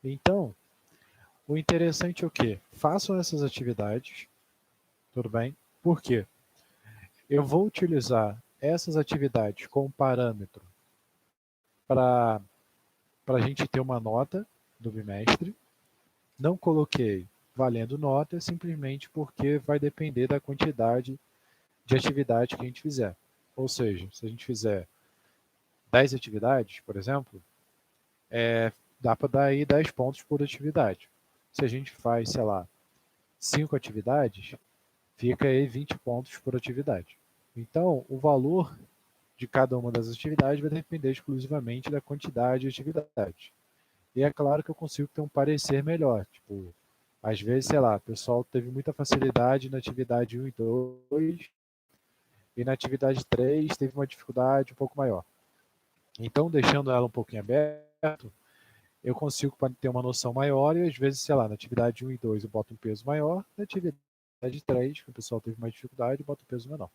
Então, o interessante é o quê? Façam essas atividades, tudo bem? Por quê? Eu vou utilizar essas atividades como parâmetro para a gente ter uma nota do bimestre. Não coloquei valendo nota simplesmente porque vai depender da quantidade de atividade que a gente fizer. Ou seja, se a gente fizer 10 atividades, por exemplo, dá para dar aí 10 pontos por atividade. Se a gente faz, sei lá, 5 atividades, fica aí 20 pontos por atividade. Então, o valor de cada uma das atividades vai depender exclusivamente da quantidade de atividades. E é claro que eu consigo ter um parecer melhor. Tipo, às vezes, sei lá, o pessoal teve muita facilidade na atividade 1 e 2, e na atividade 3 teve uma dificuldade um pouco maior. Então, deixando ela um pouquinho aberto, eu consigo ter uma noção maior e às vezes, sei lá, na atividade 1 e 2 eu boto um peso maior, na atividade 3, que o pessoal teve mais dificuldade, eu boto um peso menor.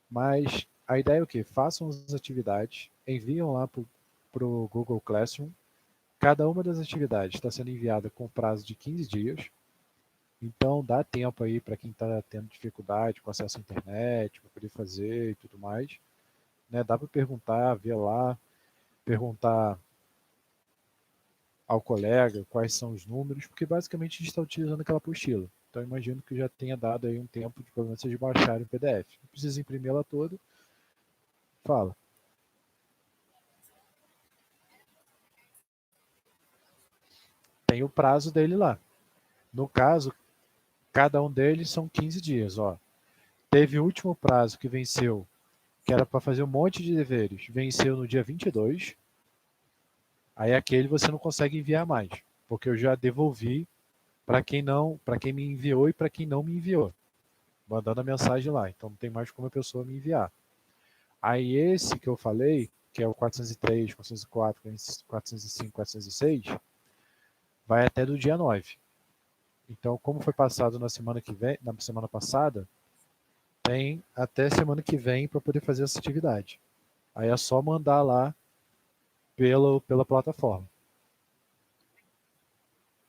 Mas a ideia é o quê? Façam as atividades, enviam lá para o Google Classroom. Cada uma das atividades está sendo enviada com prazo de 15 dias. Então dá tempo aí para quem está tendo dificuldade com acesso à internet, para poder fazer e tudo mais. Né? Dá para perguntar, ver lá, perguntar ao colega quais são os números, porque basicamente a gente está utilizando aquela apostila. Então imagino que já tenha dado aí um tempo de pelo menos vocês baixarem o PDF. Não precisa imprimir ela toda. Fala. Tem o prazo dele lá. No caso, cada um deles são 15 dias. Ó. Teve o último prazo que venceu, que era para fazer um monte de deveres, venceu no dia 22. Aí aquele você não consegue enviar mais, porque eu já devolvi para quem não, para quem me enviou e para quem não me enviou, mandando a mensagem lá. Então não tem mais como a pessoa me enviar. Aí esse que eu falei, que é o 403, 404, 405, 406, vai até do dia 9. Então, como foi passado na semana que vem, na semana passada, tem até semana que vem para poder fazer essa atividade. Aí é só mandar lá pela plataforma.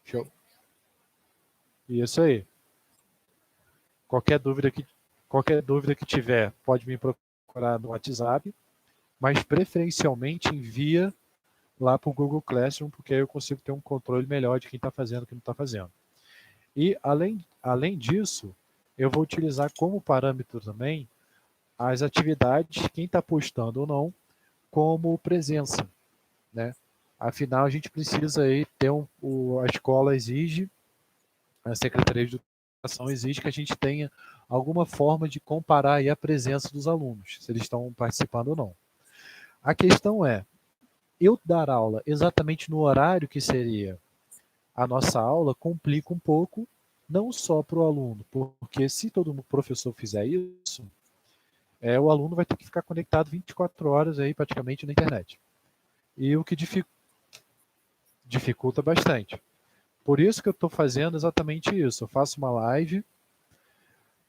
Show. Isso aí. Qualquer dúvida que, qualquer dúvida que tiver, pode me procurar no WhatsApp, mas preferencialmente envia lá para o Google Classroom, porque aí eu consigo ter um controle melhor de quem está fazendo e quem não está fazendo. E, além disso, eu vou utilizar como parâmetro também as atividades, quem está postando ou não, como presença, né? Afinal, a gente precisa aí ter a escola exige, a Secretaria de Educação exige que a gente tenha alguma forma de comparar aí a presença dos alunos, se eles estão participando ou não. A questão é, eu dar aula exatamente no horário que seria a nossa aula complica um pouco, não só para o aluno, porque se todo professor fizer isso, o aluno vai ter que ficar conectado 24 horas aí praticamente na internet. E o que dificulta bastante. Por isso que eu estou fazendo exatamente isso. Eu faço uma live,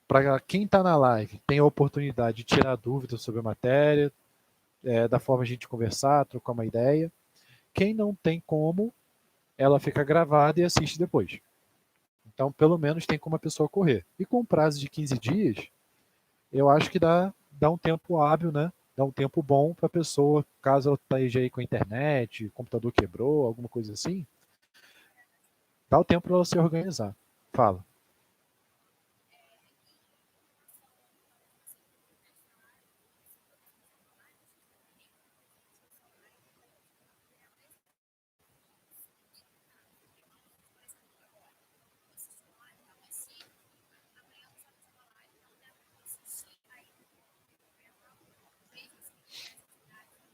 para quem está na live tem a oportunidade de tirar dúvidas sobre a matéria, da forma a gente conversar, trocar uma ideia. Quem não tem como, ela fica gravada e assiste depois. Então, pelo menos tem como a pessoa correr. E com um prazo de 15 dias, eu acho que dá um tempo hábil, né? Dá um tempo bom para a pessoa, caso ela esteja aí com a internet, o computador quebrou, alguma coisa assim, dá o tempo para ela se organizar. Fala.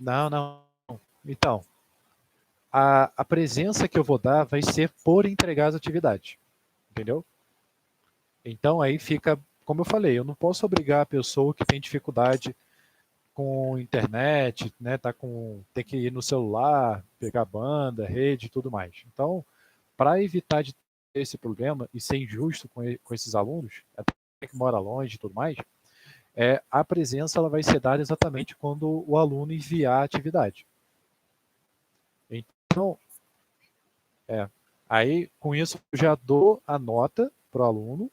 Não, não. Então, a presença que eu vou dar vai ser por entregar as atividades. Entendeu? Então aí fica, como eu falei, eu não posso obrigar a pessoa que tem dificuldade com internet, né, tem que ir no celular, pegar banda, rede e tudo mais. Então, para evitar de ter esse problema e ser injusto com esses alunos, até que mora longe e tudo mais, a presença ela vai ser dada exatamente quando o aluno enviar a atividade. Então, Aí, com isso, eu já dou a nota para o aluno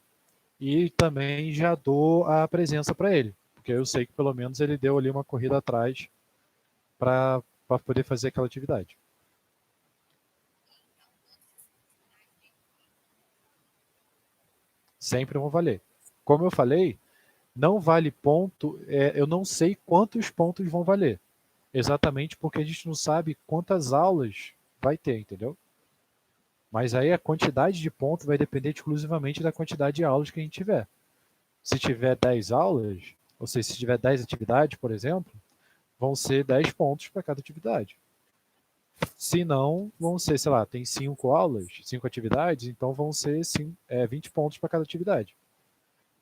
e também já dou a presença para ele, porque eu sei que pelo menos ele deu ali uma corrida atrás para poder fazer aquela atividade. Sempre vão valer. Como eu falei, não vale ponto, eu não sei quantos pontos vão valer. Exatamente porque a gente não sabe quantas aulas vai ter, entendeu? Mas aí a quantidade de pontos vai depender exclusivamente da quantidade de aulas que a gente tiver. Se tiver 10 aulas, ou seja, se tiver 10 atividades, por exemplo, vão ser 10 pontos para cada atividade. Se não, vão ser, sei lá, tem 5 aulas, 5 atividades, então vão ser 20 pontos para cada atividade.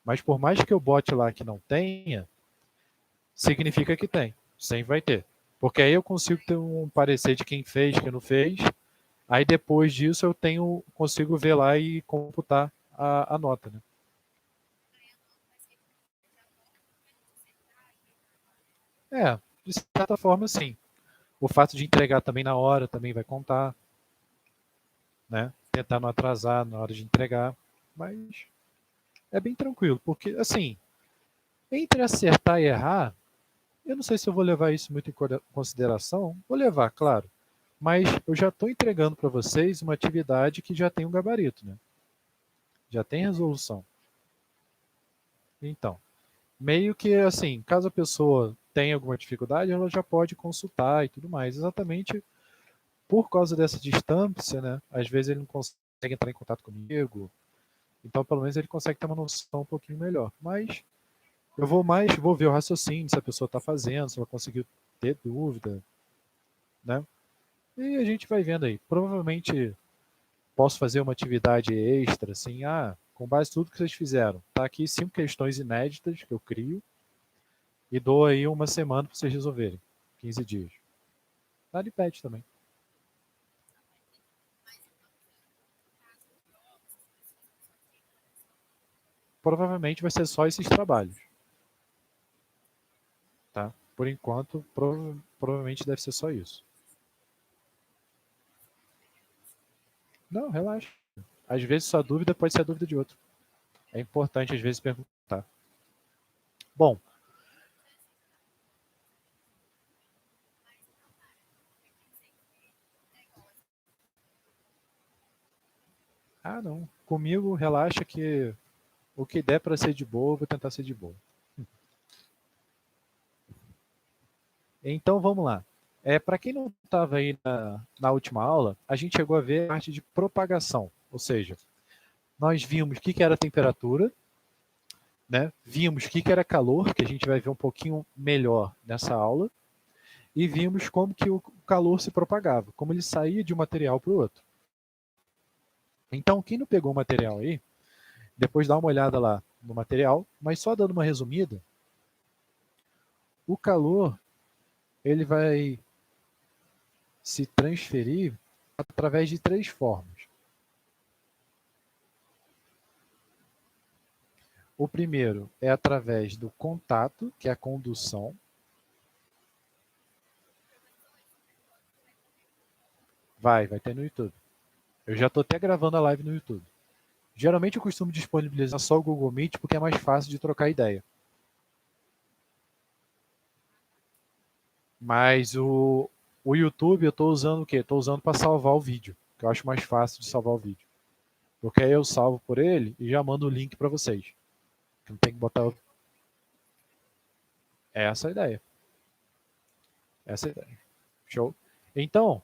Mas por mais que eu bote lá que não tenha, significa que tem. Sempre vai ter. Porque aí eu consigo ter um parecer de quem fez, quem não fez. Aí depois disso eu consigo ver lá e computar a nota, né? De certa forma, sim. O fato de entregar também na hora também vai contar, né? Tentar não atrasar na hora de entregar. Mas é bem tranquilo, porque assim, entre acertar e errar, eu não sei se eu vou levar isso muito em consideração. Vou levar, claro. Mas eu já estou entregando para vocês uma atividade que já tem um gabarito, né? Já tem resolução. Então, meio que assim, caso a pessoa tenha alguma dificuldade, ela já pode consultar e tudo mais. Exatamente por causa dessa distância, né? Às vezes ele não consegue entrar em contato comigo, então pelo menos ele consegue ter uma noção um pouquinho melhor. Mas eu vou ver o raciocínio, se a pessoa está fazendo, se ela conseguiu ter dúvida, né? E a gente vai vendo aí. Provavelmente posso fazer uma atividade extra, assim, com base em tudo que vocês fizeram. Tá aqui 5 questões inéditas que eu crio e dou aí uma semana para vocês resolverem. 15 dias. Tá de pet também. Provavelmente vai ser só esses trabalhos, tá? Por enquanto, provavelmente deve ser só isso. Não, relaxa. Às vezes sua dúvida pode ser a dúvida de outro. É importante às vezes perguntar. Bom, não. Comigo, relaxa que o que der para ser de boa, eu vou tentar ser de boa. Então vamos lá. Para quem não estava aí na última aula, a gente chegou a ver a parte de propagação, ou seja, nós vimos o que era temperatura, né? Vimos o que era calor, que a gente vai ver um pouquinho melhor nessa aula, e vimos como que o calor se propagava, como ele saía de um material para o outro. Então, quem não pegou o material aí, depois dá uma olhada lá no material, mas só dando uma resumida, o calor ele vai se transferir através de 3 formas. O primeiro é através do contato, que é a condução. Vai ter no YouTube. Eu já estou até gravando a live no YouTube. Geralmente eu costumo disponibilizar só o Google Meet porque é mais fácil de trocar ideia. Mas o YouTube eu estou usando o quê? Estou usando para salvar o vídeo, que eu acho mais fácil de salvar o vídeo. Porque aí eu salvo por ele e já mando o link para vocês. Não tem que botar. Essa é a ideia. Essa é a ideia. Show? Então, o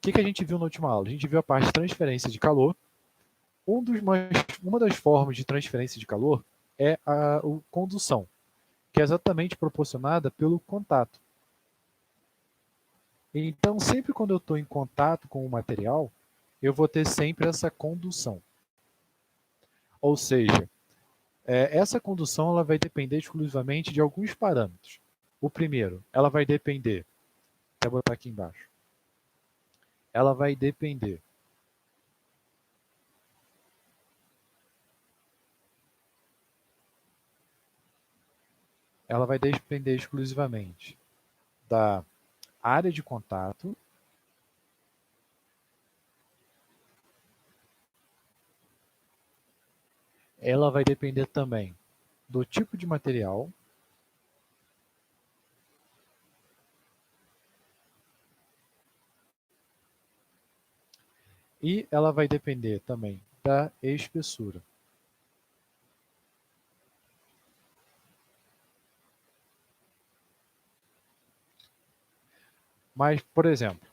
que a gente viu na última aula? A gente viu a parte de transferência de calor. Uma das formas de transferência de calor é a condução, que é exatamente proporcionada pelo contato. Então, sempre quando eu estou em contato com o material, eu vou ter sempre essa condução. Ou seja, essa condução ela vai depender exclusivamente de alguns parâmetros. O primeiro, ela vai depender, vou botar aqui embaixo, ela vai depender exclusivamente da área de contato, ela vai depender também do tipo de material e ela vai depender também da espessura. Mas, por exemplo,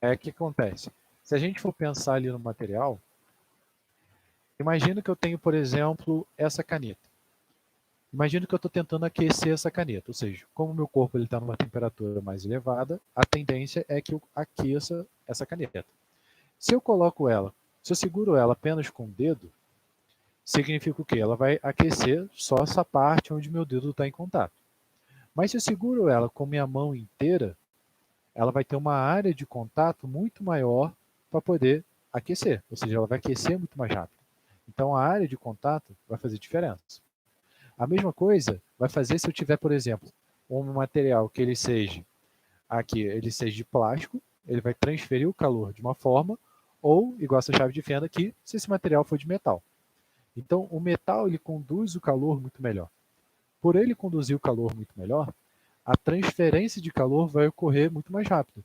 o que acontece? Se a gente for pensar ali no material, imagina que eu tenho, por exemplo, essa caneta. Imagina que eu estou tentando aquecer essa caneta, ou seja, como o meu corpo está numa temperatura mais elevada, a tendência é que eu aqueça essa caneta. Se eu coloco ela, se eu seguro ela apenas com o dedo, significa o quê? Ela vai aquecer só essa parte onde meu dedo está em contato. Mas se eu seguro ela com minha mão inteira, ela vai ter uma área de contato muito maior para poder aquecer, ou seja, ela vai aquecer muito mais rápido. Então a área de contato vai fazer diferença. A mesma coisa vai fazer se eu tiver, por exemplo, um material que ele seja ele seja de plástico, ele vai transferir o calor de uma forma, ou, igual essa chave de fenda aqui, se esse material for de metal. Então, o metal ele conduz o calor muito melhor. Por ele conduzir o calor muito melhor, a transferência de calor vai ocorrer muito mais rápido.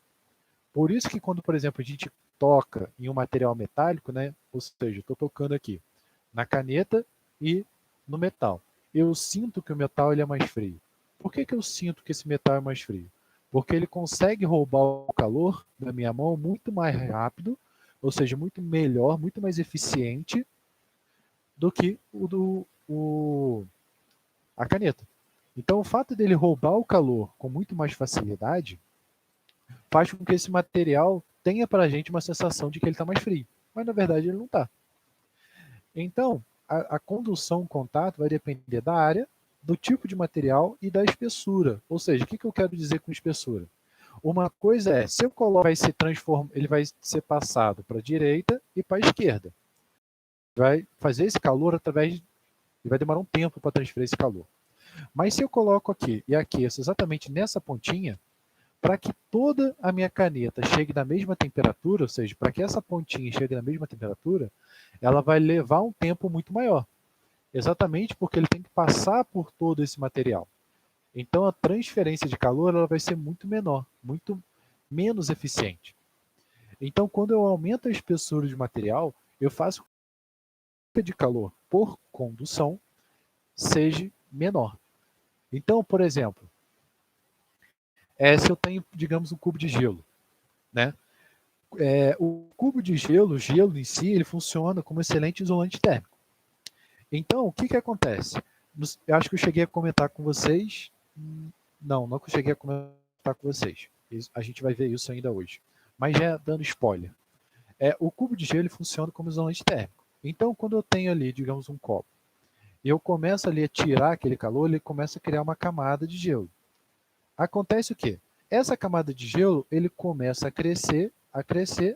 Por isso que quando, por exemplo, a gente toca em um material metálico, né, ou seja, estou tocando aqui na caneta e no metal, eu sinto que o metal ele é mais frio. Por que, que eu sinto que esse metal é mais frio? Porque ele consegue roubar o calor da minha mão muito mais rápido, ou seja, muito melhor, muito mais eficiente do que a caneta. Então, o fato dele roubar o calor com muito mais facilidade faz com que esse material tenha para a gente uma sensação de que ele está mais frio, mas na verdade ele não está. Então, a condução, o contato vai depender da área, do tipo de material e da espessura. Ou seja, o que eu quero dizer com espessura? Uma coisa é, se eu coloco, ele vai ser passado para a direita e para a esquerda. Vai fazer esse calor através, e vai demorar um tempo para transferir esse calor. Mas se eu coloco aqui e aqueço exatamente nessa pontinha, para que toda a minha caneta chegue na mesma temperatura, ou seja, para que essa pontinha chegue na mesma temperatura, ela vai levar um tempo muito maior. Exatamente porque ele tem que passar por todo esse material. Então a transferência de calor ela vai ser muito menor, muito menos eficiente. Então quando eu aumento a espessura de material, eu faço com que a de calor por condução seja menor. Então, por exemplo, se eu tenho, digamos, um cubo de gelo, né? O cubo de gelo, o gelo em si, ele funciona como excelente isolante térmico. Então, o que, que acontece? Eu acho que eu cheguei a comentar com vocês. Não que eu cheguei a comentar com vocês. A gente vai ver isso ainda hoje. Mas já dando spoiler. O cubo de gelo ele funciona como isolante térmico. Então, quando eu tenho ali, digamos, um copo, e eu começo ali a tirar aquele calor, ele começa a criar uma camada de gelo. Acontece o quê? Essa camada de gelo, ele começa a crescer,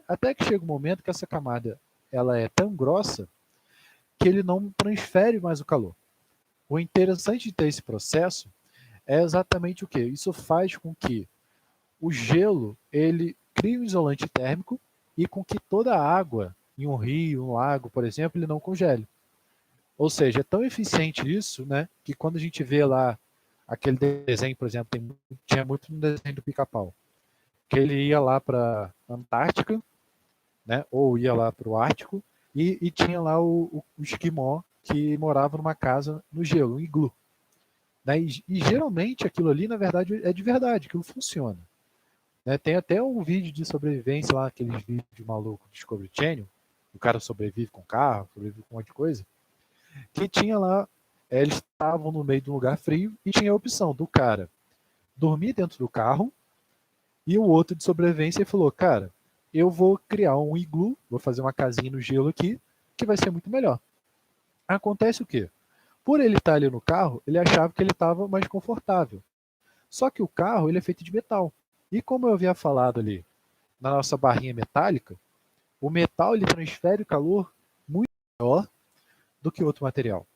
até que chega um momento que essa camada ela é tão grossa que ele não transfere mais o calor. O interessante de ter esse processo é exatamente o quê? Isso faz com que o gelo ele crie um isolante térmico e com que toda a água em um rio, um lago, por exemplo, ele não congele. Ou seja, é tão eficiente isso, né, que quando a gente vê lá aquele desenho, por exemplo, tinha muito no desenho do Pica-Pau, que ele ia lá para a Antártica, né, ou ia lá para o Ártico, e tinha lá o esquimó que morava numa casa no gelo, um iglu. Né, e geralmente aquilo ali, na verdade, é de verdade, aquilo funciona. Né, tem até um vídeo de sobrevivência lá, aqueles vídeos de maluco do Discovery Channel, o cara sobrevive com carro, sobrevive com um monte de coisa, que tinha lá, eles estavam no meio de um lugar frio e tinha a opção do cara dormir dentro do carro e o outro de sobrevivência falou, cara, eu vou criar um iglu, vou fazer uma casinha no gelo aqui, que vai ser muito melhor. Acontece o quê? Por ele estar ali no carro, ele achava que ele estava mais confortável. Só que o carro ele é feito de metal. E como eu havia falado ali na nossa barrinha metálica, o metal ele transfere o calor muito maior do que outro material.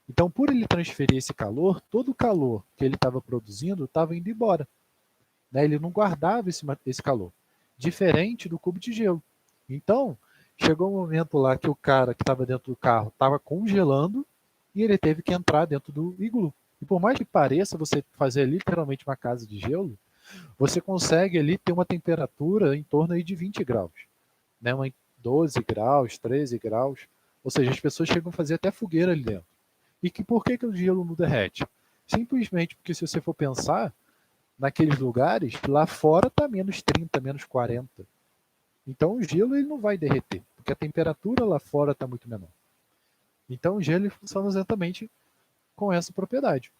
Então, por ele transferir esse calor, todo o calor que ele estava produzindo estava indo embora. Né? Ele não guardava esse calor, diferente do cubo de gelo. Então, Chegou um momento lá que o cara que estava dentro do carro estava congelando e ele teve que entrar dentro do iglu. E por mais que pareça você fazer literalmente uma casa de gelo, você consegue ali ter uma temperatura em torno aí de 20 graus, né? 12 graus, 13 graus. Ou seja, as pessoas chegam a fazer até fogueira ali dentro. E que por que o gelo não derrete? Simplesmente porque se você for pensar, naqueles lugares, lá fora está menos 30, menos 40. Então o gelo ele não vai derreter, porque a temperatura lá fora está muito menor. Então o gelo funciona exatamente com essa propriedade.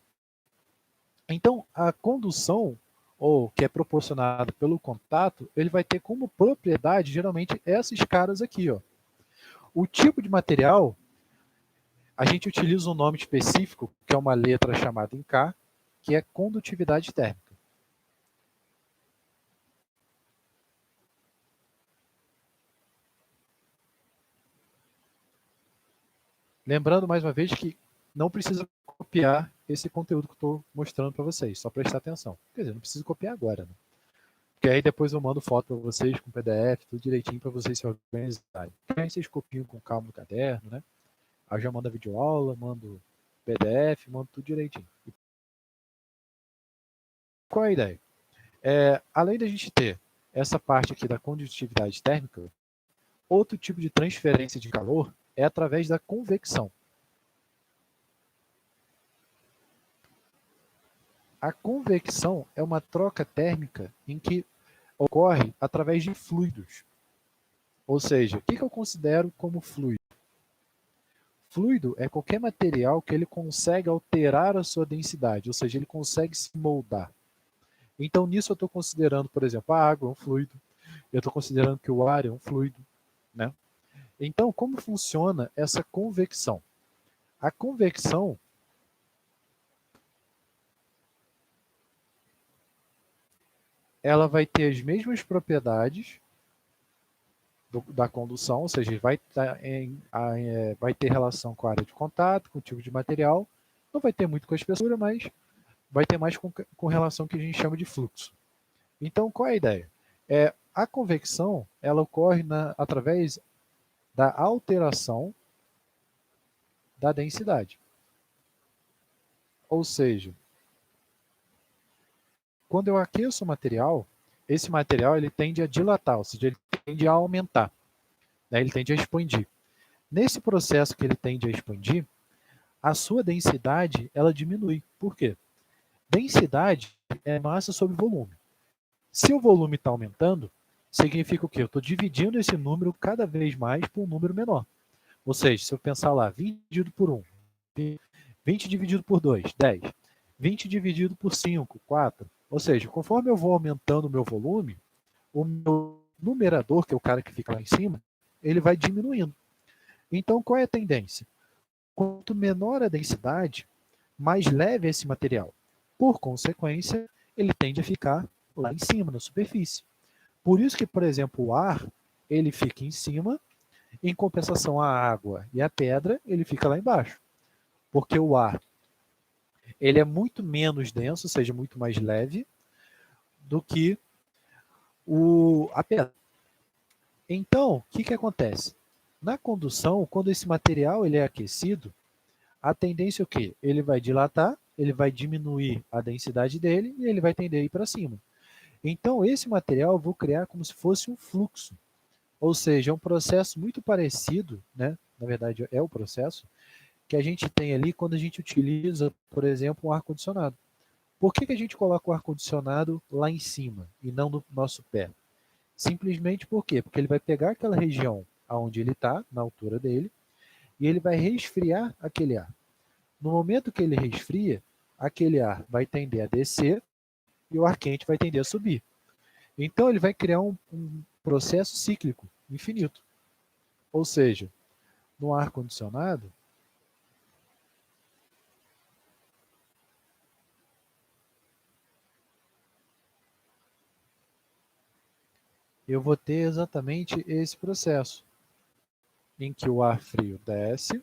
Então a condução, ou que é proporcionada pelo contato, ele vai ter como propriedade geralmente essas caras aqui. Ó. O tipo de material, a gente utiliza um nome específico, que é uma letra chamada em K, que é condutividade térmica. Lembrando mais uma vez que não precisa copiar esse conteúdo que eu estou mostrando para vocês, só prestar atenção. Quer dizer, não precisa copiar agora, né? Porque aí depois eu mando foto para vocês com PDF, tudo direitinho para vocês se organizarem. Aí vocês copiam com calma no caderno, né? Aí eu já mando a videoaula, mando PDF, mando tudo direitinho. Qual é a ideia? Além da gente ter essa parte aqui da condutividade térmica, outro tipo de transferência de calor é através da convecção. A convecção é uma troca térmica em que ocorre através de fluidos. Ou seja, o que eu considero como fluido? Fluido é qualquer material que ele consegue alterar a sua densidade, ou seja, ele consegue se moldar. Então, nisso eu estou considerando, por exemplo, a água é um fluido, eu estou considerando que o ar é um fluido. Né? Então, como funciona essa convecção? A convecção ela vai ter as mesmas propriedades da condução, ou seja, vai ter relação com a área de contato, com o tipo de material, não vai ter muito com a espessura, mas vai ter mais com relação ao que a gente chama de fluxo. Então, qual é a ideia? A convecção ela ocorre através da alteração da densidade. Ou seja, quando eu aqueço o material, esse material ele tende a dilatar, ou seja, ele tende a aumentar, né? Ele tende a expandir. Nesse processo que ele tende a expandir, a sua densidade ela diminui. Por quê? Densidade é massa sobre volume. Se o volume está aumentando, significa o quê? Eu estou dividindo esse número cada vez mais por um número menor. Ou seja, se eu pensar lá, 20 dividido por 1, 20 dividido por 2, 10. 20 dividido por 5, 4. Ou seja, conforme eu vou aumentando o meu volume, o meu numerador, que é o cara que fica lá em cima, ele vai diminuindo. Então, qual é a tendência? Quanto menor a densidade, mais leve é esse material. Por consequência, ele tende a ficar lá em cima, na superfície. Por isso que, por exemplo, o ar, ele fica em cima, em compensação a água e a pedra, ele fica lá embaixo. Porque o ar, ele é muito menos denso, ou seja, muito mais leve, do que a pedra. Então, o que acontece? Na condução, quando esse material ele é aquecido, a tendência é o quê? Ele vai dilatar, ele vai diminuir a densidade dele e ele vai tender a ir para cima. Então, esse material eu vou criar como se fosse um fluxo. Ou seja, é um processo muito parecido, né? Na verdade, é o processo que a gente tem ali quando a gente utiliza, por exemplo, um ar-condicionado. Por que a gente coloca o ar-condicionado lá em cima e não no nosso pé? Simplesmente por quê? Porque ele vai pegar aquela região onde ele está, na altura dele, e ele vai resfriar aquele ar. No momento que ele resfria, aquele ar vai tender a descer e o ar quente vai tender a subir. Então ele vai criar um processo cíclico infinito. Ou seja, no ar condicionado, eu vou ter exatamente esse processo, em que o ar frio desce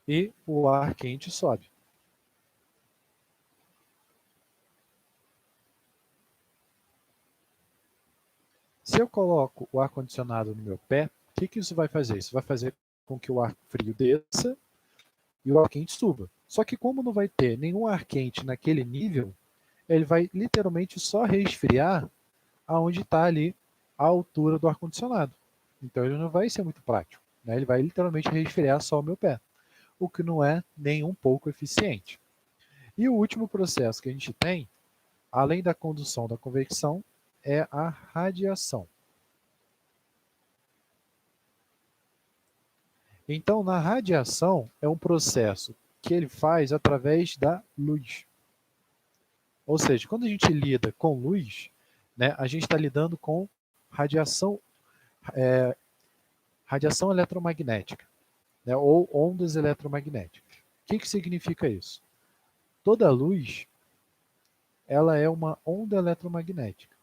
e o ar quente sobe. Se eu coloco o ar-condicionado no meu pé, o que isso vai fazer? Isso vai fazer com que o ar frio desça e o ar quente suba. Só que como não vai ter nenhum ar quente naquele nível, ele vai literalmente só resfriar aonde está ali a altura do ar-condicionado. Então ele não vai ser muito prático, né? Ele vai literalmente resfriar só o meu pé, o que não é nem um pouco eficiente. E o último processo que a gente tem, além da condução da convecção, é a radiação. Então, na radiação, é um processo que ele faz através da luz. Ou seja, quando a gente lida com luz, né, a gente está lidando com radiação, radiação eletromagnética, né, ou ondas eletromagnéticas. O que significa isso? Toda luz, ela é uma onda eletromagnética.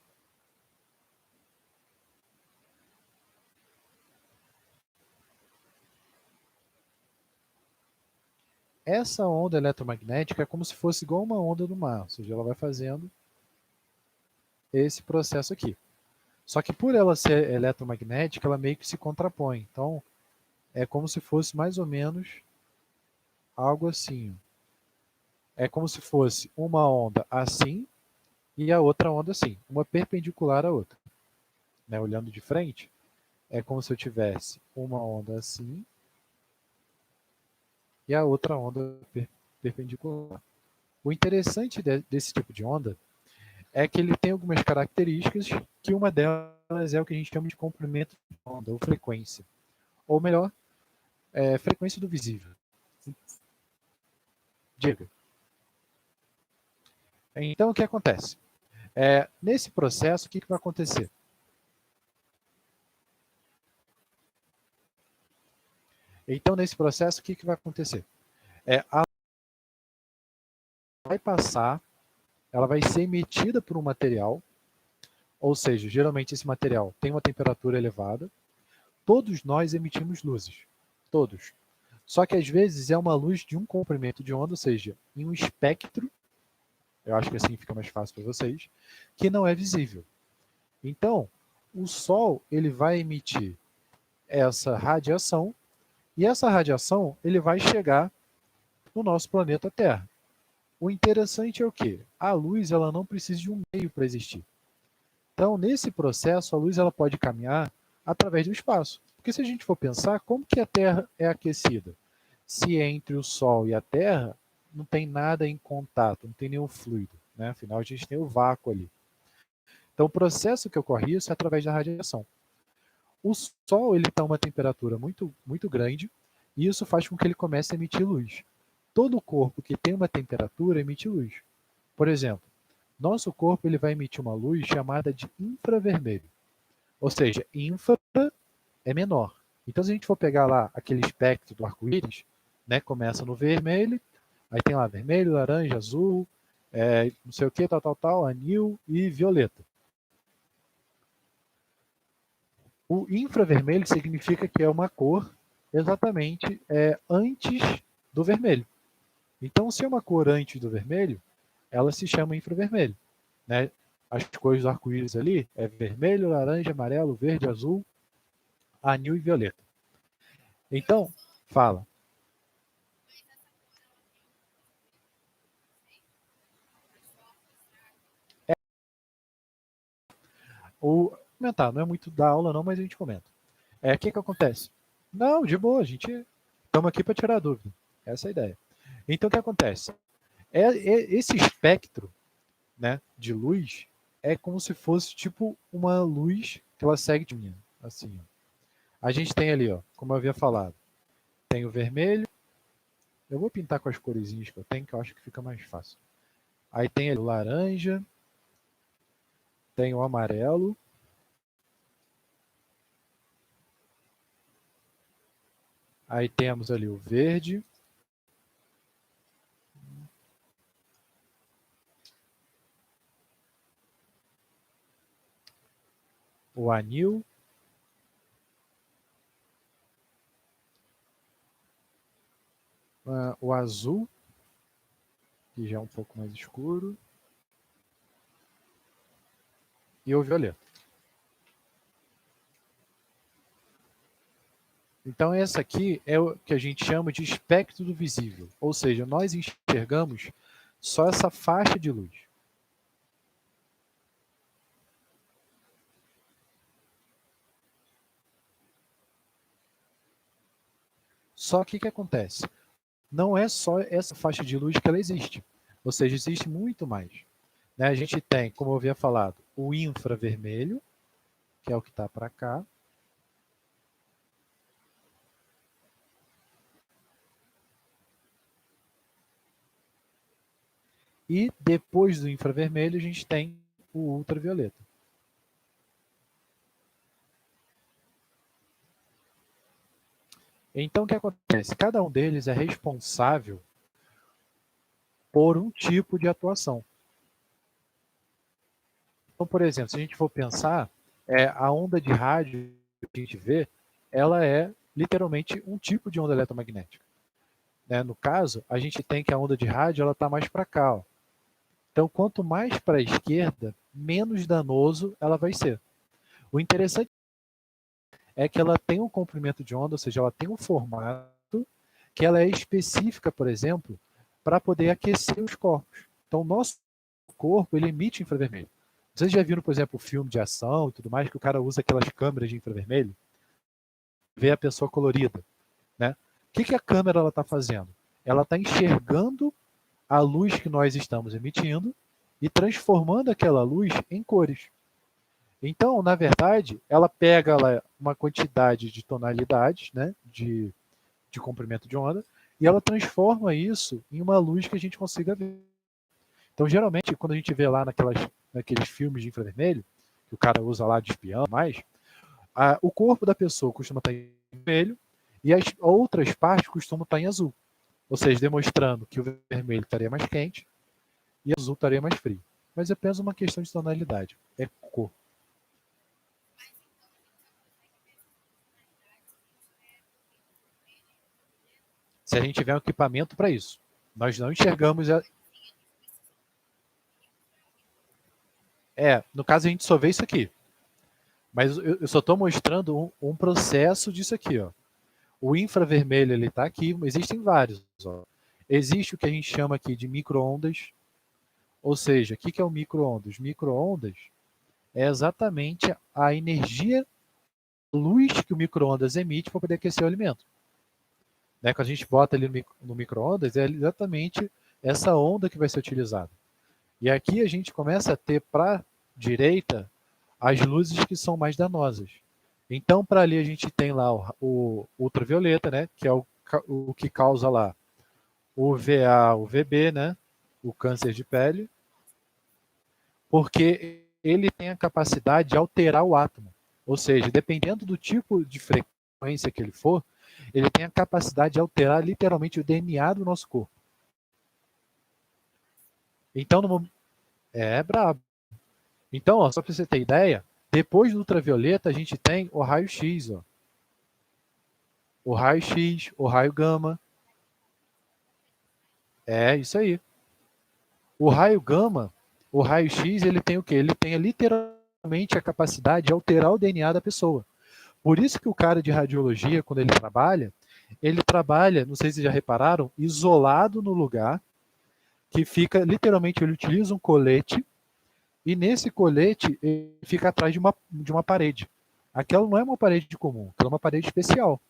Essa onda eletromagnética é como se fosse igual uma onda do mar, ou seja, ela vai fazendo esse processo aqui. Só que por ela ser eletromagnética, ela meio que se contrapõe. Então, é como se fosse mais ou menos algo assim. É como se fosse uma onda assim e a outra onda assim, uma perpendicular à outra. Né? Olhando de frente, é como se eu tivesse uma onda assim e a outra onda perpendicular. O interessante desse tipo de onda é que ele tem algumas características, que uma delas é o que a gente chama de comprimento de onda, ou frequência. Ou melhor, frequência do visível. Diga. Então, o que acontece? Nesse processo, o que vai acontecer? Então, nesse processo, o que vai acontecer? A vai passar, ela vai ser emitida por um material, ou seja, geralmente esse material tem uma temperatura elevada. Todos nós emitimos luzes, todos. Só que às vezes é uma luz de um comprimento de onda, ou seja, em um espectro, eu acho que assim fica mais fácil para vocês, que não é visível. Então, o Sol ele vai emitir essa radiação, e essa radiação ele vai chegar no nosso planeta Terra. O interessante é o quê? A luz ela não precisa de um meio para existir. Então, nesse processo, a luz ela pode caminhar através do espaço. Porque se a gente for pensar, como que a Terra é aquecida? Se entre o Sol e a Terra não tem nada em contato, não tem nenhum fluido. Né? Afinal, a gente tem o vácuo ali. Então, o processo que ocorre isso é através da radiação. O Sol ele está a uma temperatura muito, muito grande e isso faz com que ele comece a emitir luz. Todo corpo que tem uma temperatura emite luz. Por exemplo, nosso corpo ele vai emitir uma luz chamada de infravermelho. Ou seja, infra é menor. Então, se a gente for pegar lá aquele espectro do arco-íris, né, começa no vermelho, aí tem lá vermelho, laranja, azul, não sei o que, tal, anil e violeta. O infravermelho significa que é uma cor exatamente antes do vermelho. Então, se é uma cor antes do vermelho, ela se chama infravermelho. Né? As cores do arco-íris ali é vermelho, laranja, amarelo, verde, azul, anil e violeta. Então, fala. O comentar, não é muito da aula não, mas a gente comenta. O que acontece? Não, de boa, a gente estamos aqui para tirar dúvida. Essa é a ideia. Então, o que acontece? Esse espectro, né, de luz é como se fosse tipo uma luz que ela segue de mim, assim. Ó. A gente tem ali, ó, como eu havia falado, tem o vermelho. Eu vou pintar com as coresinhas que eu tenho, que eu acho que fica mais fácil. Aí tem ali o laranja, tem o amarelo, aí temos ali o verde, o anil, o azul, que já é um pouco mais escuro, e o violeta. Então, essa aqui é o que a gente chama de espectro do visível, ou seja, nós enxergamos só essa faixa de luz. Só que o que acontece? Não é só essa faixa de luz que ela existe, ou seja, existe muito mais. Né? A gente tem, como eu havia falado, o infravermelho, que é o que está para cá. E depois do infravermelho, a gente tem o ultravioleta. Então, o que acontece? Cada um deles é responsável por um tipo de atuação. Então, por exemplo, se a gente for pensar, a onda de rádio que a gente vê, ela é literalmente um tipo de onda eletromagnética. Né? No caso, a gente tem que a onda de rádio ela está mais para cá. Ó. Então, quanto mais para a esquerda, menos danoso ela vai ser. O interessante é que ela tem um comprimento de onda, ou seja, ela tem um formato que ela é específica, por exemplo, para poder aquecer os corpos. Então, o nosso corpo ele emite infravermelho. Vocês já viram, por exemplo, filme de ação e tudo mais, que o cara usa aquelas câmeras de infravermelho? Vê a pessoa colorida. Né? O que a câmera está fazendo? Ela está enxergando a luz que nós estamos emitindo e transformando aquela luz em cores. Então, na verdade, ela pega uma quantidade de tonalidades, né, de comprimento de onda, e ela transforma isso em uma luz que a gente consiga ver. Então, geralmente, quando a gente vê lá naqueles filmes de infravermelho, que o cara usa lá de espião, o corpo da pessoa costuma estar em vermelho e as outras partes costumam estar em azul. Ou seja, demonstrando que o vermelho estaria mais quente e o azul estaria mais frio. Mas é apenas uma questão de tonalidade. É cor. Se a gente tiver um equipamento para isso. Nós não enxergamos. No caso a gente só vê isso aqui. Mas eu só estou mostrando um processo disso aqui. Ó. O infravermelho ele está aqui, existem vários. Ó. Existe o que a gente chama aqui de micro-ondas. Ou seja, o que é o micro-ondas? Micro-ondas é exatamente a energia, a luz que o micro-ondas emite para poder aquecer o alimento. Né? Quando a gente bota ali no micro-ondas, é exatamente essa onda que vai ser utilizada. E aqui a gente começa a ter para a direita as luzes que são mais danosas. Então, para ali a gente tem lá o ultravioleta, né, que é o que causa lá o VA, o VB, né, o câncer de pele, porque ele tem a capacidade de alterar o átomo. Ou seja, dependendo do tipo de frequência que ele for, ele tem a capacidade de alterar literalmente o DNA do nosso corpo. Então, é brabo. Então, ó, só para você ter ideia, depois do ultravioleta a gente tem o raio-x, ó. O raio-x, o raio gama. É isso aí. O raio gama, o raio-x, ele tem o quê? Ele tem literalmente a capacidade de alterar o DNA da pessoa. Por isso que o cara de radiologia, quando ele trabalha, não sei se já repararam, isolado no lugar, que fica, literalmente, ele utiliza um colete, e nesse colete ele fica atrás de uma parede. Aquela não é uma parede comum, aquela é uma parede especial.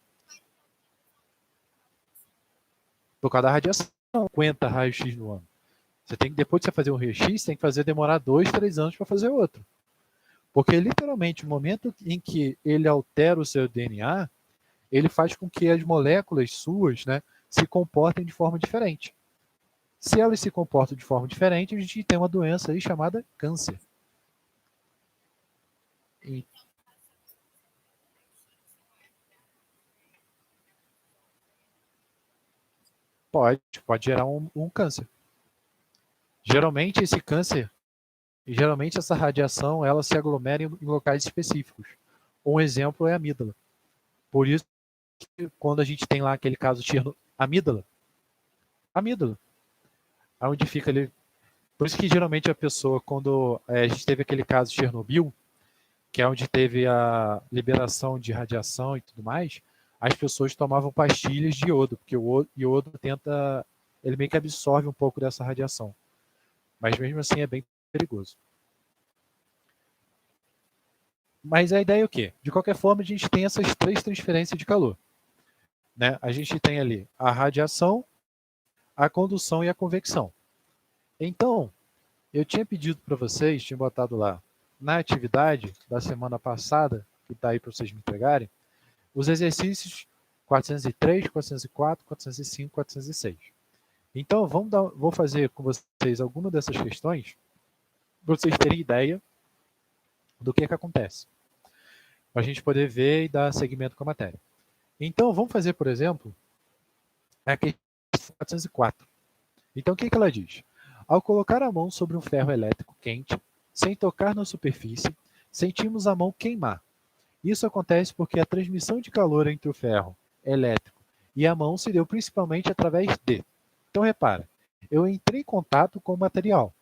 Por causa da radiação, 50 raios-x no ano. Depois de você fazer um raio-x, você tem que demorar 2, 3 anos para fazer outro. Porque literalmente, o momento em que ele altera o seu DNA, ele faz com que as moléculas suas, né, se comportem de forma diferente. Se elas se comportam de forma diferente, a gente tem uma doença aí chamada câncer. E pode gerar um câncer. Geralmente esse câncer, geralmente essa radiação, ela se aglomera em locais específicos. Um exemplo é a amígdala. Por isso, quando a gente tem lá aquele caso de amígdala, onde fica ali. Por isso que geralmente a pessoa, quando a gente teve aquele caso de Chernobyl, que é onde teve a liberação de radiação e tudo mais, as pessoas tomavam pastilhas de iodo, porque o iodo ele meio que absorve um pouco dessa radiação. Mas mesmo assim é bem perigoso. Mas a ideia é o quê? De qualquer forma, a gente tem essas três transferências de calor. Né? A gente tem ali a radiação, a condução e a convecção. Então, eu tinha pedido para vocês, tinha botado lá na atividade da semana passada, que está aí para vocês me entregarem, os exercícios 403, 404, 405, 406. Então, vou fazer com vocês alguma dessas questões para vocês terem ideia do que acontece, para a gente poder ver e dar seguimento com a matéria. Então, vamos fazer, por exemplo, a questão 404. Então, o que ela diz? Ao colocar a mão sobre um ferro elétrico quente, sem tocar na superfície, sentimos a mão queimar. Isso acontece porque a transmissão de calor entre o ferro elétrico e a mão se deu principalmente através de. Então, repara, eu entrei em contato com o material.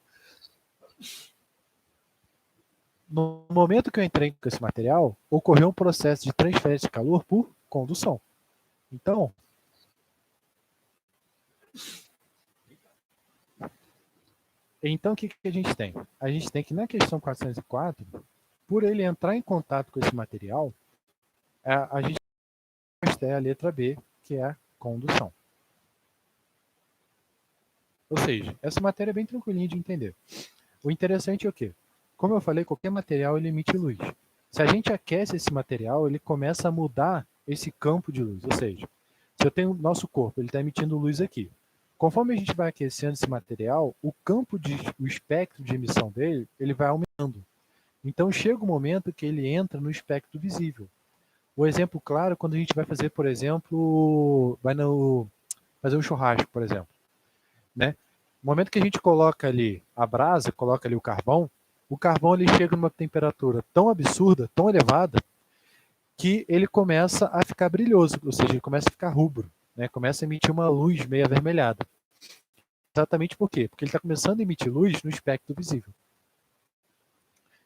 No momento que eu entrei com esse material, ocorreu um processo de transferência de calor por condução. Então, o que a gente tem? A gente tem que na questão 404, por ele entrar em contato com esse material, a gente tem a letra B, que é a condução. Ou seja, essa matéria é bem tranquilinha de entender. O interessante é o quê? Como eu falei, qualquer material ele emite luz. Se a gente aquece esse material, ele começa a mudar esse campo de luz. Ou seja, se eu tenho o nosso corpo, ele está emitindo luz aqui. Conforme a gente vai aquecendo esse material, o espectro de emissão dele, ele vai aumentando. Então chega um momento que ele entra no espectro visível. O exemplo claro, quando a gente vai fazer, por exemplo, fazer um churrasco, por exemplo, né? No momento que a gente coloca ali a brasa, coloca ali o carvão ele chega numa temperatura tão absurda, tão elevada, que ele começa a ficar brilhoso, ou seja, ele começa a ficar rubro, né? Começa a emitir uma luz meio avermelhada. Exatamente por quê? Porque ele está começando a emitir luz no espectro visível.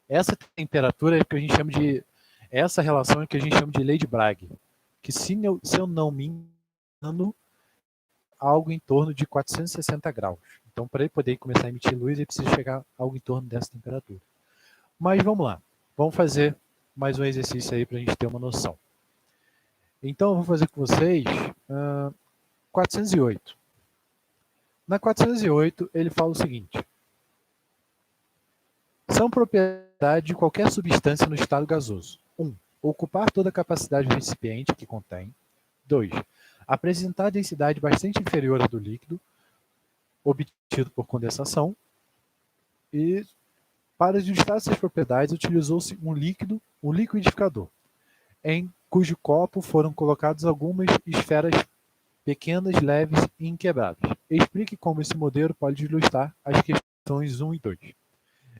Essa temperatura é que a gente chama de. Essa relação é que a gente chama de lei de Bragg, que se eu não me engano, algo em torno de 460 graus. Então, para ele poder começar a emitir luz, ele precisa chegar a algo em torno dessa temperatura. Mas vamos lá. Vamos fazer mais um exercício aí para a gente ter uma noção. Então, eu vou fazer com vocês 408. Na 408, ele fala o seguinte. São propriedades de qualquer substância no estado gasoso. 1. Ocupar toda a capacidade do recipiente que contém. 2. Apresentar densidade bastante inferior à do líquido, obtido por condensação. E para ilustrar essas propriedades, utilizou-se um liquidificador, em cujo copo foram colocadas algumas esferas pequenas, leves e inquebráveis. Explique como esse modelo pode ilustrar as questões 1 e 2.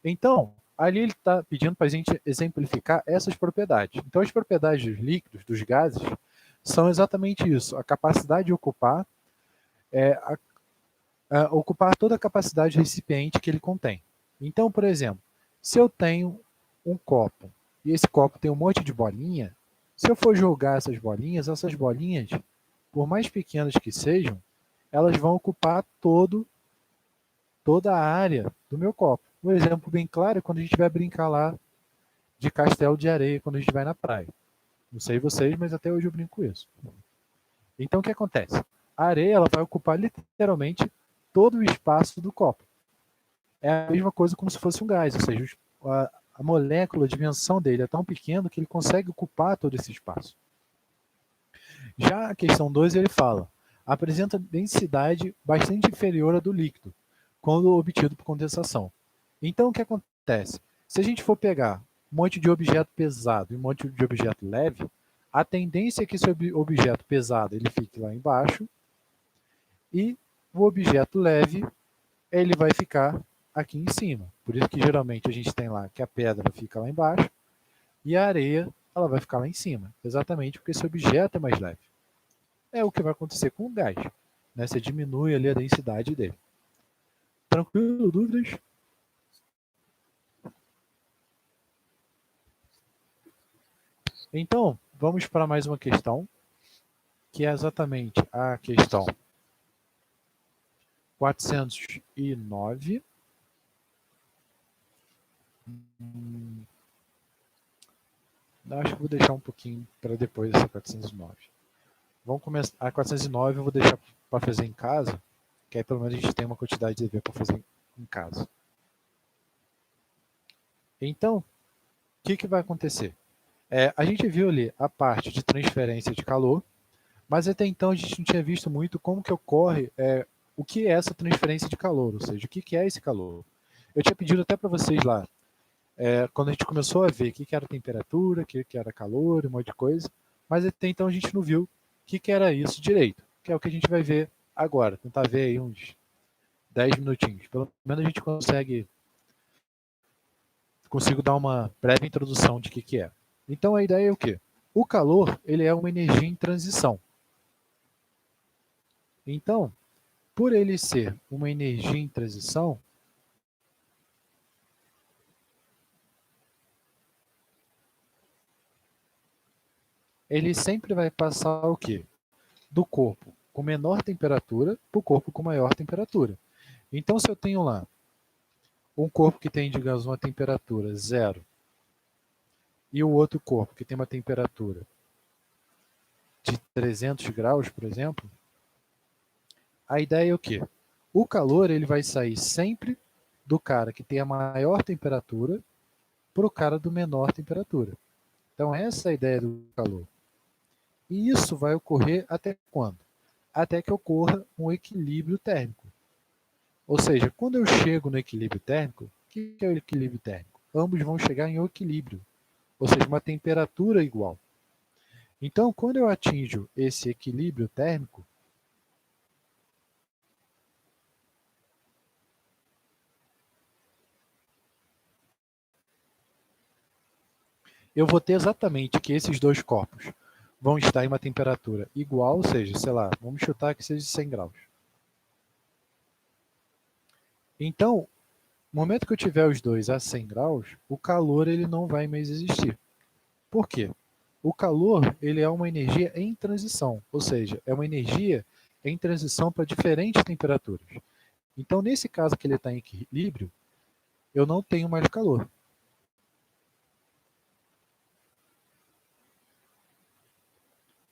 Então, ali ele está pedindo para a gente exemplificar essas propriedades. Então, as propriedades dos líquidos, dos gases, são exatamente isso, a capacidade de ocupar, ocupar toda a capacidade do recipiente que ele contém. Então, por exemplo, se eu tenho um copo e esse copo tem um monte de bolinha, se eu for jogar essas bolinhas, por mais pequenas que sejam, elas vão ocupar toda a área do meu copo. Um exemplo bem claro é quando a gente vai brincar lá de castelo de areia, quando a gente vai na praia. Não sei vocês, mas até hoje eu brinco com isso. Então, o que acontece? A areia ela vai ocupar literalmente todo o espaço do copo. É a mesma coisa como se fosse um gás, ou seja, a molécula, a dimensão dele é tão pequena que ele consegue ocupar todo esse espaço. Já a questão 2, ele fala, apresenta densidade bastante inferior à do líquido, quando obtido por condensação. Então, o que acontece? Se a gente for pegar um monte de objeto pesado e um monte de objeto leve, a tendência é que esse objeto pesado ele fique lá embaixo e o objeto leve ele vai ficar aqui em cima. Por isso que geralmente a gente tem lá que a pedra fica lá embaixo e a areia ela vai ficar lá em cima, exatamente porque esse objeto é mais leve. É o que vai acontecer com o gás, né? Você diminui ali a densidade dele. Tranquilo? Dúvidas? Então, vamos para mais uma questão. que é exatamente a questão 409. Acho que vou deixar um pouquinho para depois dessa 409. Vamos começar. A 409 eu vou deixar para fazer em casa, que aí pelo menos a gente tem uma quantidade de dever para fazer em casa. Então, o que vai acontecer? A gente viu ali a parte de transferência de calor, mas até então a gente não tinha visto muito como que ocorre, o que é essa transferência de calor, ou seja, o que é esse calor. Eu tinha pedido até para vocês lá, quando a gente começou a ver o que era temperatura, o que era calor, um monte de coisa, mas até então a gente não viu o que era isso direito, que é o que a gente vai ver agora, tentar ver aí uns 10 minutinhos. Pelo menos a gente consigo dar uma breve introdução de o que é. Então a ideia é o quê? O calor, ele é uma energia em transição. Então, por ele ser uma energia em transição, ele sempre vai passar o quê? Do corpo com menor temperatura para o corpo com maior temperatura. Então, se eu tenho lá um corpo que tem, digamos, uma temperatura 0 e o outro corpo que tem uma temperatura de 300 graus, por exemplo, a ideia é o quê? O calor ele vai sair sempre do cara que tem a maior temperatura para o cara do menor temperatura. Então, essa é a ideia do calor. E isso vai ocorrer até quando? Até que ocorra um equilíbrio térmico. Ou seja, quando eu chego no equilíbrio térmico, o que é o equilíbrio térmico? Ambos vão chegar em equilíbrio, ou seja, uma temperatura igual. Então, quando eu atinjo esse equilíbrio térmico, eu vou ter exatamente que esses dois corpos vão estar em uma temperatura igual, ou seja, sei lá, vamos chutar que seja 100 graus. Então, no momento que eu tiver os dois a 100 graus, o calor ele não vai mais existir. Por quê? O calor ele é uma energia em transição, ou seja, é uma energia em transição para diferentes temperaturas. Então, nesse caso que ele está em equilíbrio, eu não tenho mais calor.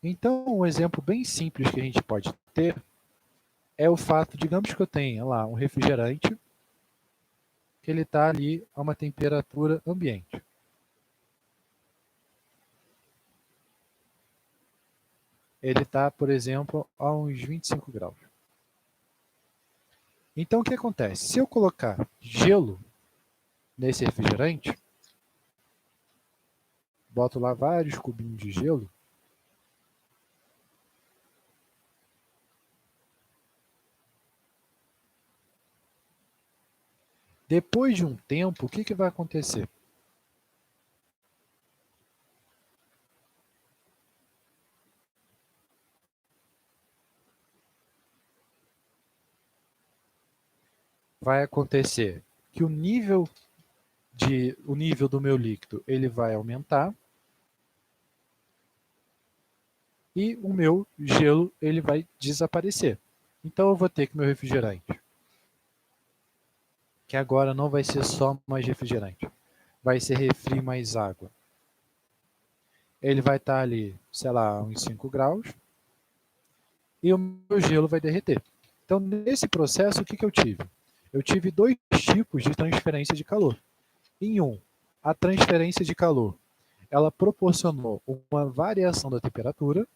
Então, um exemplo bem simples que a gente pode ter é o fato, digamos que eu tenha lá um refrigerante que ele está ali a uma temperatura ambiente. Ele está, por exemplo, a uns 25 graus. Então, o que acontece? Se eu colocar gelo nesse refrigerante, boto lá vários cubinhos de gelo, depois de um tempo, o que vai acontecer? Vai acontecer que o nível do meu líquido ele vai aumentar e o meu gelo ele vai desaparecer. Então eu vou ter que meu refrigerante, que agora não vai ser só mais refrigerante, vai ser refri mais água. Ele vai estar ali, sei lá, uns 5 graus e o meu gelo vai derreter. Então, nesse processo, o que eu tive? Eu tive dois tipos de transferência de calor. Em um, a transferência de calor, ela proporcionou uma variação da temperatura.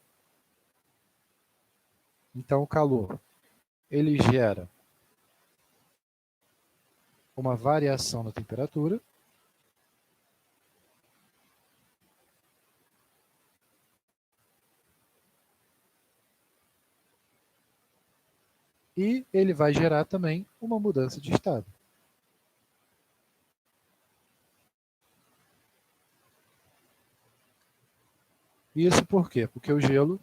Então, o calor, ele gera uma variação da temperatura. E ele vai gerar também uma mudança de estado. Isso por quê? Porque o gelo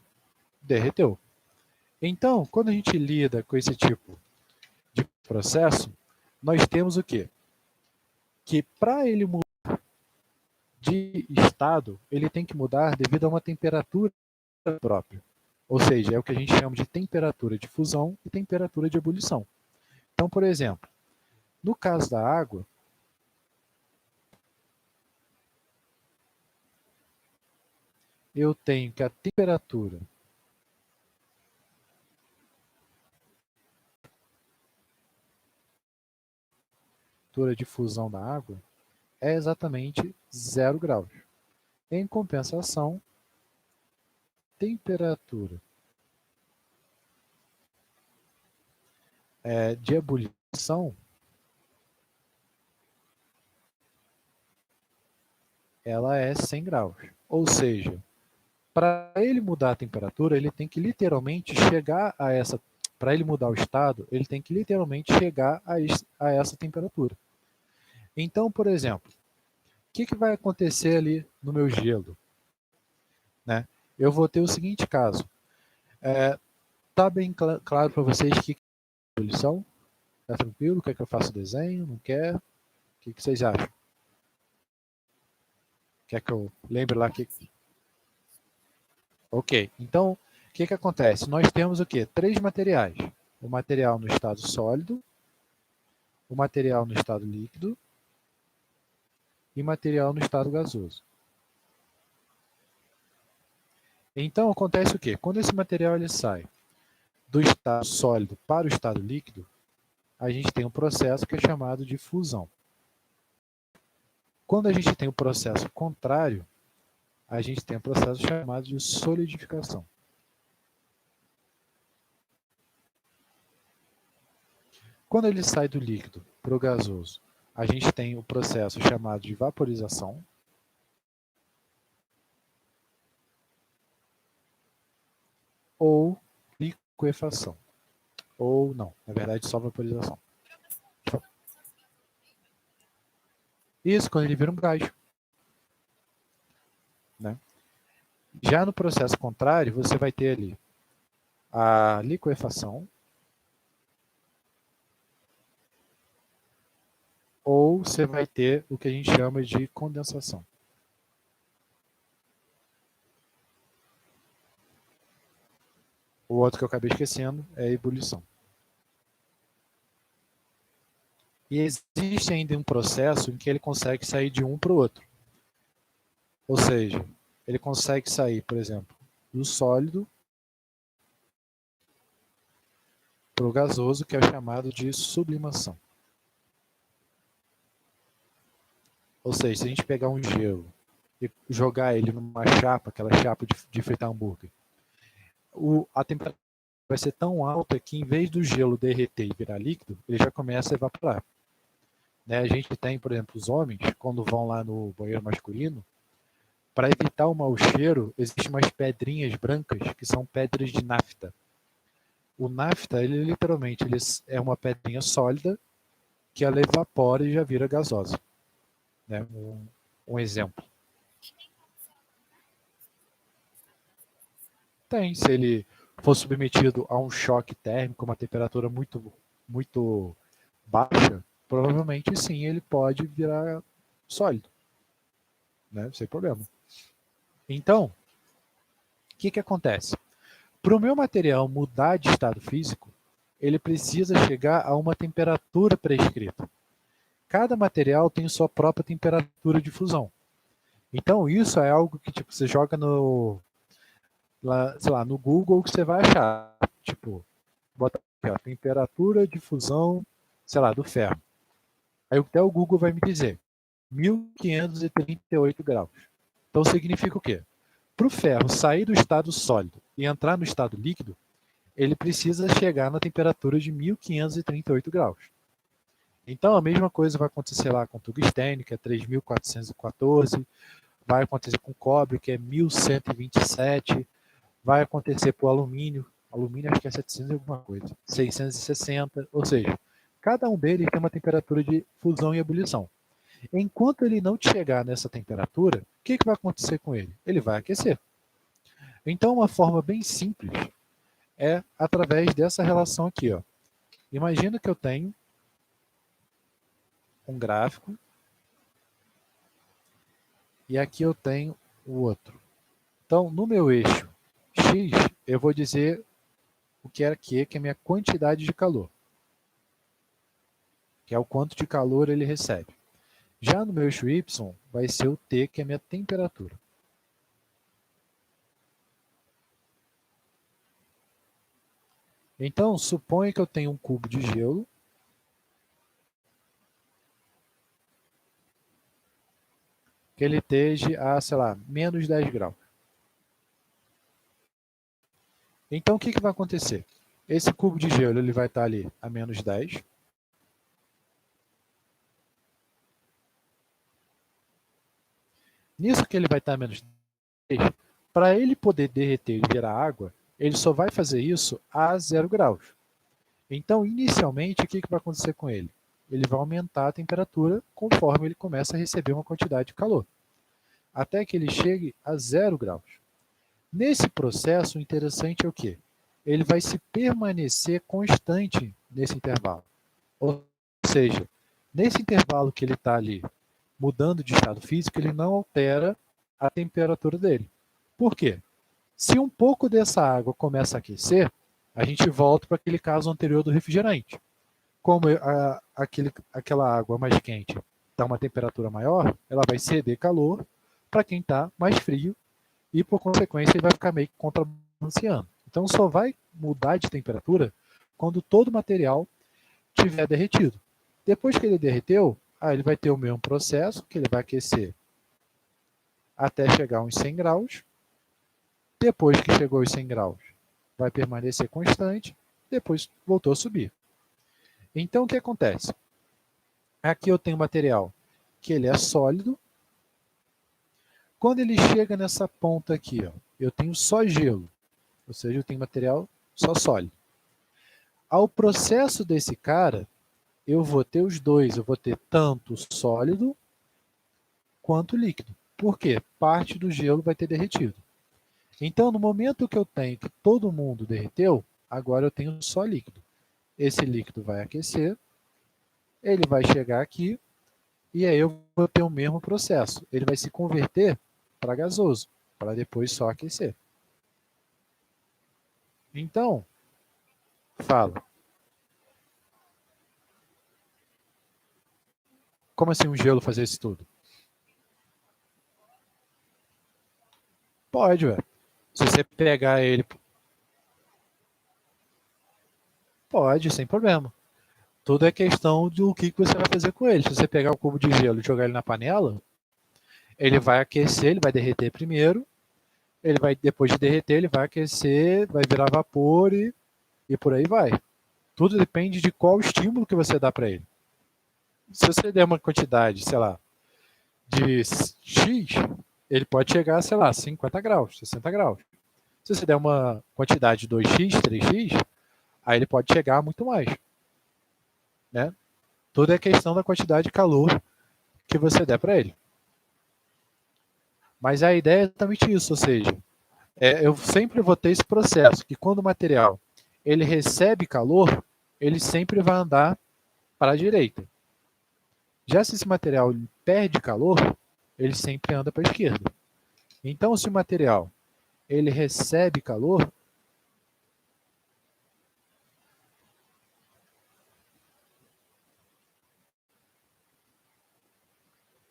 derreteu. Então, quando a gente lida com esse tipo de processo, nós temos o quê? Que para ele mudar de estado, ele tem que mudar devido a uma temperatura própria. Ou seja, é o que a gente chama de temperatura de fusão e temperatura de ebulição. Então, por exemplo, no caso da água, eu tenho que a temperatura de fusão da água é exatamente 0 graus. Em compensação, temperatura de ebulição, ela é 100 graus. Ou seja, para ele mudar a temperatura, ele tem que literalmente chegar a essa... Para ele mudar o estado, ele tem que literalmente chegar a essa temperatura. Então, por exemplo, o que vai acontecer ali no meu gelo? Né? Eu vou ter o seguinte caso. Tá bem claro para vocês que é ebulição? Tá tranquilo? Quer que eu faça o desenho? Não quer? O que vocês acham? Quer que eu lembre lá que... Ok, então o que acontece? Nós temos o quê? 3 materiais. O material no estado sólido, o material no estado líquido e material no estado gasoso. Então acontece o quê? Quando esse material ele sai do estado sólido para o estado líquido, a gente tem um processo que é chamado de fusão. Quando a gente tem o processo contrário, a gente tem um processo chamado de solidificação. Quando ele sai do líquido para o gasoso, a gente tem o processo chamado de vaporização. Ou liquefação. Ou não, na verdade só vaporização. Isso, quando ele vira um gás. Né? Já no processo contrário, você vai ter ali a liquefação, ou você vai ter o que a gente chama de condensação. O outro que eu acabei esquecendo é a ebulição. E existe ainda um processo em que ele consegue sair de um para o outro. Ou seja, ele consegue sair, por exemplo, do sólido para o gasoso, que é o chamado de sublimação. Ou seja, se a gente pegar um gelo e jogar ele numa chapa, aquela chapa de fritar hambúrguer, a temperatura vai ser tão alta que em vez do gelo derreter e virar líquido, ele já começa a evaporar. Né? A gente tem, por exemplo, os homens, quando vão lá no banheiro masculino, para evitar o mau cheiro, existem umas pedrinhas brancas que são pedras de nafta. O nafta, ele literalmente é uma pedrinha sólida que ela evapora e já vira gasosa. Né? Um exemplo. Tem, se ele for submetido a um choque térmico, uma temperatura muito baixa, provavelmente sim, ele pode virar sólido, né? Sem problema. Então, o que acontece? Para o meu material mudar de estado físico, ele precisa chegar a uma temperatura prescrita. Cada material tem sua própria temperatura de fusão. Então, isso é algo que tipo, você joga sei lá, no Google que você vai achar. Tipo, bota aqui, ó, temperatura de fusão, sei lá, do ferro. Aí até o Google vai me dizer 1538 graus. Então significa o quê? Para o ferro sair do estado sólido e entrar no estado líquido, ele precisa chegar na temperatura de 1538 graus. Então a mesma coisa vai acontecer lá com o tungstênio, que é 3414, vai acontecer com o cobre, que é 1127, vai acontecer para o alumínio acho que é 700 e alguma coisa, 660, ou seja, cada um deles tem uma temperatura de fusão e ebulição. Enquanto ele não chegar nessa temperatura, o que vai acontecer com ele? Ele vai aquecer. Então, uma forma bem simples é através dessa relação aqui. Ó. Imagina que eu tenho um gráfico e aqui eu tenho o outro. Então, no meu eixo X, eu vou dizer o que é Q, que é a minha quantidade de calor, que é o quanto de calor ele recebe. Já no meu eixo Y, vai ser o T, que é a minha temperatura. Então, suponha que eu tenho um cubo de gelo, que ele esteja a, sei lá, menos 10 graus. Então, o que vai acontecer? Esse cubo de gelo ele vai estar ali a menos 10. Nisso que ele vai estar a menos 10, para ele poder derreter e virar água, ele só vai fazer isso a 0 graus. Então, inicialmente, o que vai acontecer com ele? Ele vai aumentar a temperatura conforme ele começa a receber uma quantidade de calor, até que ele chegue a 0 graus. Nesse processo, o interessante é o quê? Ele vai se permanecer constante nesse intervalo. Ou seja, nesse intervalo que ele está ali mudando de estado físico, ele não altera a temperatura dele. Por quê? Se um pouco dessa água começa a aquecer, a gente volta para aquele caso anterior do refrigerante. Como aquela água mais quente está uma temperatura maior, ela vai ceder calor para quem está mais frio e, por consequência, ele vai ficar meio que contrabalanceando. Então, só vai mudar de temperatura quando todo o material tiver derretido. Depois que ele derreteu, ele vai ter o mesmo processo, que ele vai aquecer até chegar a uns 100 graus. Depois que chegou aos 100 graus, vai permanecer constante, depois voltou a subir. Então, o que acontece? Aqui eu tenho um material que ele é sólido. Quando ele chega nessa ponta aqui, ó, eu tenho só gelo, ou seja, eu tenho material só sólido. Ao processo desse cara, eu vou ter os dois, eu vou ter tanto sólido quanto líquido. Por quê? Parte do gelo vai ter derretido. Então, no momento que eu tenho que todo mundo derreteu, agora eu tenho só líquido. Esse líquido vai aquecer, ele vai chegar aqui, e aí eu vou ter o mesmo processo. Ele vai se converter para gasoso, para depois só aquecer. Então, fala. Como assim um gelo fazer isso tudo? Pode, ué. Se você pegar ele, pode, sem problema. Tudo é questão do que você vai fazer com ele. Se você pegar o cubo de gelo e jogar ele na panela, ele vai aquecer, ele vai derreter primeiro, ele vai, depois de derreter, ele vai aquecer, vai virar vapor e por aí vai. Tudo depende de qual estímulo que você dá para ele. Se você der uma quantidade, sei lá, de X, ele pode chegar, sei lá, 50 graus, 60 graus. Se você der uma quantidade de 2x, 3x, aí ele pode chegar a muito mais. Né? Tudo é questão da quantidade de calor que você der para ele. Mas a ideia é exatamente isso, ou seja, eu sempre vou ter esse processo, que quando o material ele recebe calor, ele sempre vai andar para a direita. Já se esse material perde calor, ele sempre anda para a esquerda. Então, se o material ele recebe calor,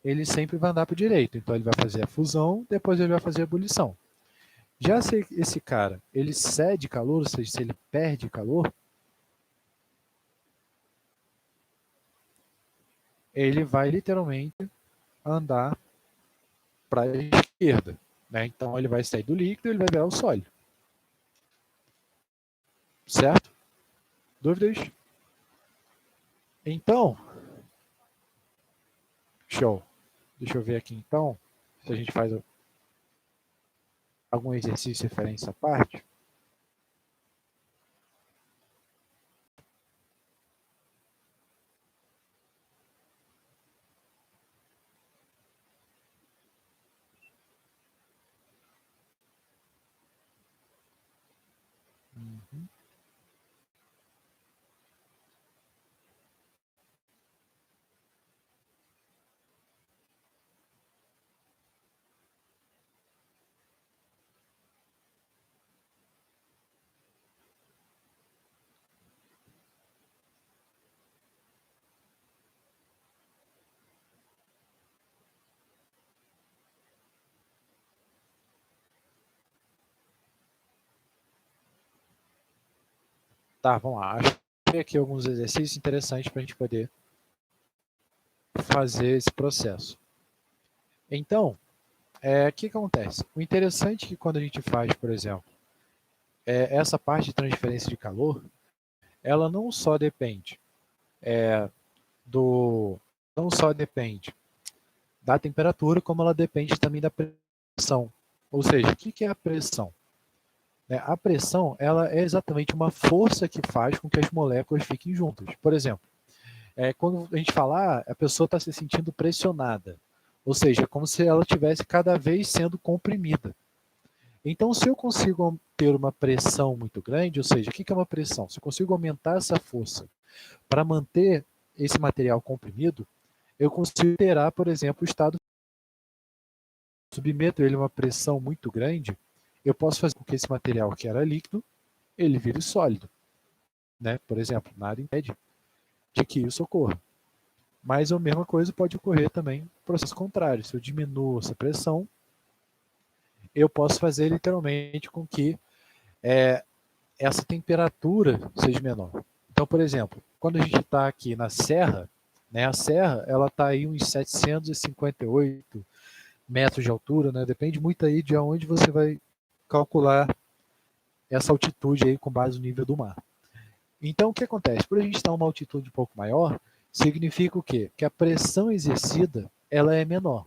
ele sempre vai andar para a direita. Então, ele vai fazer a fusão, depois ele vai fazer a ebulição. Já se esse cara ele cede calor, ou seja, se ele perde calor, ele vai literalmente andar para a esquerda. Né? Então ele vai sair do líquido e ele vai virar o sólido. Certo? Dúvidas? Então, show. Deixa eu ver aqui então, se a gente faz algum exercício referente a essa parte. Uhum. Tá, vamos lá. Achei aqui alguns exercícios interessantes para a gente poder fazer esse processo. Então, o que acontece? O interessante é que quando a gente faz, por exemplo, essa parte de transferência de calor, ela não só depende não só depende da temperatura, como ela depende também da pressão. Ou seja, o que é a pressão? A pressão, ela é exatamente uma força que faz com que as moléculas fiquem juntas. Por exemplo, quando a gente fala, a pessoa está se sentindo pressionada, ou seja, é como se ela estivesse cada vez sendo comprimida. Então, se eu consigo ter uma pressão muito grande, ou seja, o que é uma pressão? Se eu consigo aumentar essa força para manter esse material comprimido, eu consigo alterar, por exemplo, o estado. Submeto ele a uma pressão muito grande, eu posso fazer com que esse material que era líquido, ele vire sólido. Né? Por exemplo, nada impede de que isso ocorra. Mas a mesma coisa pode ocorrer também no processo contrário. Se eu diminuo essa pressão, eu posso fazer literalmente com que essa temperatura seja menor. Então, por exemplo, quando a gente está aqui na serra, né, a serra ela está aí uns 758 metros de altura, né, depende muito aí de onde você vai calcular essa altitude aí com base no nível do mar. Então, o que acontece? Por a gente estar a uma altitude um pouco maior, significa o quê? Que a pressão exercida ela é menor.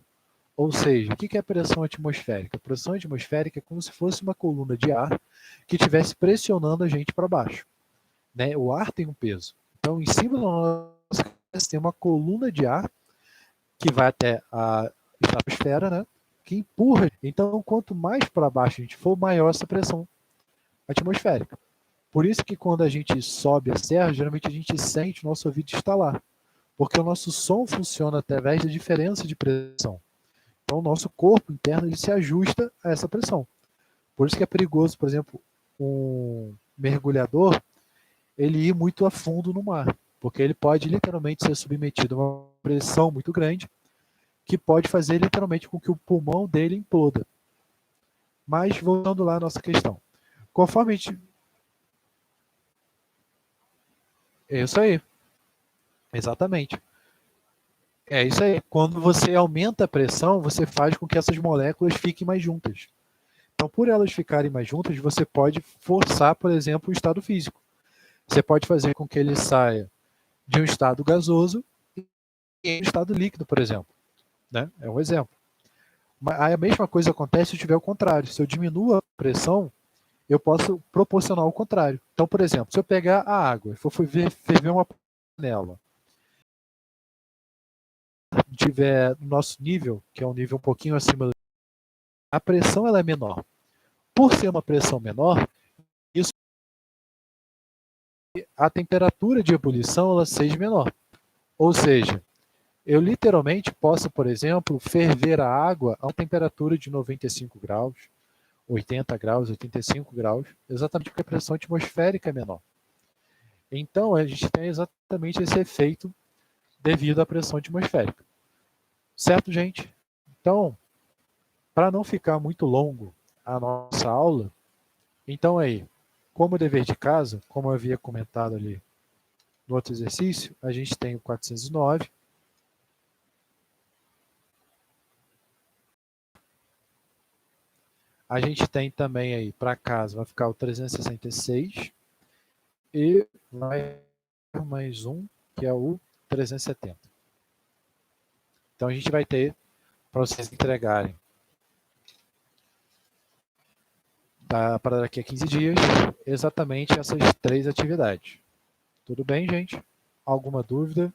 Ou seja, o que é a pressão atmosférica? A pressão atmosférica é como se fosse uma coluna de ar que estivesse pressionando a gente para baixo. Né? O ar tem um peso. Então, em cima da nossa cabeça tem uma coluna de ar que vai até a estratosfera, né? Que empurra. Então, quanto mais para baixo a gente for, maior essa pressão atmosférica. Por isso que quando a gente sobe a serra, geralmente a gente sente o nosso ouvido estalar. Porque o nosso som funciona através da diferença de pressão. Então, o nosso corpo interno ele se ajusta a essa pressão. Por isso que é perigoso, por exemplo, um mergulhador ele ir muito a fundo no mar, porque ele pode literalmente ser submetido a uma pressão muito grande, que pode fazer literalmente com que o pulmão dele imploda. Mas, voltando lá à nossa questão. Conforme a gente... É isso aí. Exatamente. É isso aí. Quando você aumenta a pressão, você faz com que essas moléculas fiquem mais juntas. Então, por elas ficarem mais juntas, você pode forçar, por exemplo, o estado físico. Você pode fazer com que ele saia de um estado gasoso em um estado líquido, por exemplo. Né? É um exemplo. Mas a mesma coisa acontece se tiver o contrário. Se eu diminuo a pressão, eu posso proporcionar o contrário. Então, por exemplo, se eu pegar a água e for ferver uma panela, tiver no nosso nível, que é um nível um pouquinho acima, a pressão ela é menor. Por ser uma pressão menor, isso a temperatura de ebulição ela seja menor. Ou seja, eu literalmente posso, por exemplo, ferver a água a uma temperatura de 95 graus, 80 graus, 85 graus, exatamente porque a pressão atmosférica é menor. Então, a gente tem exatamente esse efeito devido à pressão atmosférica. Certo, gente? Então, para não ficar muito longo a nossa aula, então aí, como dever de casa, como eu havia comentado ali no outro exercício, a gente tem o 409. A gente tem também aí, para casa, vai ficar o 366. E vai mais um, que é o 370. Então, a gente vai ter, para vocês entregarem para daqui a 15 dias, exatamente essas 3 atividades. Tudo bem, gente? Alguma dúvida?